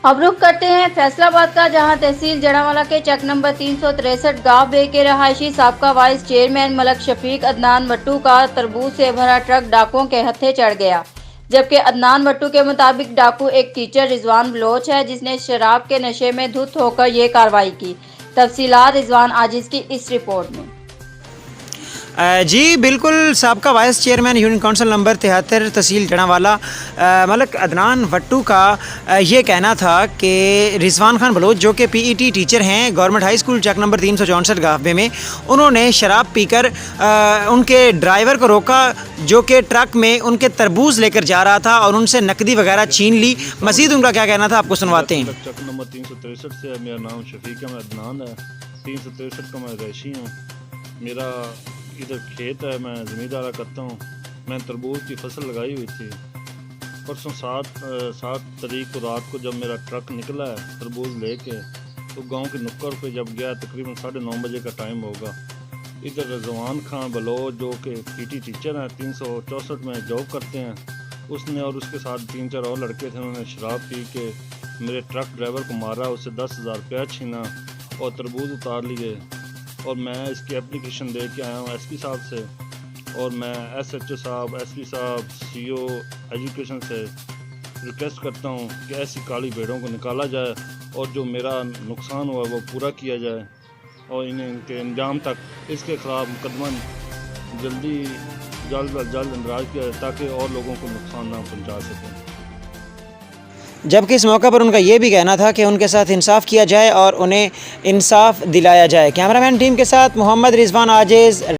اب رخ کرتے ہیں فیصل آباد کا، جہاں تحصیل جڑاوالا کے چک نمبر 363 گاؤں بے کے رہائشی سابقہ وائس چیئرمین ملک شفیق عدنان وٹو کا تربوز سے بھرا ٹرک ڈاکوؤں کے ہتھے چڑھ گیا، جبکہ عدنان وٹو کے مطابق ڈاکو ایک ٹیچر رضوان بلوچ ہے، جس نے شراب کے نشے میں دھت ہو کر یہ کارروائی کی۔ تفصیلات رضوان عاجز کی اس رپورٹ میں۔ جی بالکل، سابقہ vice chairman union council number 73 تحصیل جڑاوالا ملک عدنان وٹو کا یہ کہنا تھا کہ رضوان خان بلوچ جو کہ پی ای ٹی ٹیچر ہیں گورنمنٹ ہائی اسکول چک نمبر 364 گافبے میں، انہوں نے شراب پی کر ان کے ڈرائیور کو روکا جو کہ ٹرک میں ان کے تربوز لے کر جا رہا تھا اور ان سے نقدی وغیرہ چھین لی۔ مزید ان کا کیا کہنا تھا آپ کو سنواتے ہیں۔ چک نمبر 363 سے میرا نام شفیق عدنان ہے، 363 کا میں رہائشی ہوں۔ میرا ادھر کھیت ہے، میں زمیندارہ کرتا ہوں۔ میں تربوز کی فصل لگائی ہوئی تھی۔ پرسوں 7 تاریخ کو رات کو جب میرا ٹرک نکلا ہے تربوز لے کے، تو گاؤں کے نکڑ پہ جب گیا تقریباً 9:30 بجے کا ٹائم ہوگا، ادھر رضوان خان بلوچ جو کہ پی ٹی ٹیچر ہیں 364 میں جاب کرتے ہیں، اس نے اور اس کے ساتھ 3-4 اور لڑکے تھے، انہوں نے شراب پی کے میرے ٹرک ڈرائیور کو مارا، اس سے 10,000 روپیہ چھینا اور تربوز اتار لیے۔ اور میں اس کی اپلیکیشن دے کے آیا ہوں ایس پی صاحب سے، اور میں ایس ایچ او صاحب، ایس پی صاحب، سی او ایجوکیشن سے ریکویسٹ کرتا ہوں کہ ایسی کالی بھیڑوں کو نکالا جائے اور جو میرا نقصان ہوا وہ پورا کیا جائے، اور انہیں ان کے انجام تک اس کے خلاف مقدمہ جلد از جلد اندراج کیا جائے تاکہ اور لوگوں کو نقصان نہ پہنچا سکیں۔ جبکہ اس موقع پر ان کا یہ بھی کہنا تھا کہ ان کے ساتھ انصاف کیا جائے اور انہیں انصاف دلایا جائے۔ کیمرہ مین ٹیم کے ساتھ محمد رضوان عاجز۔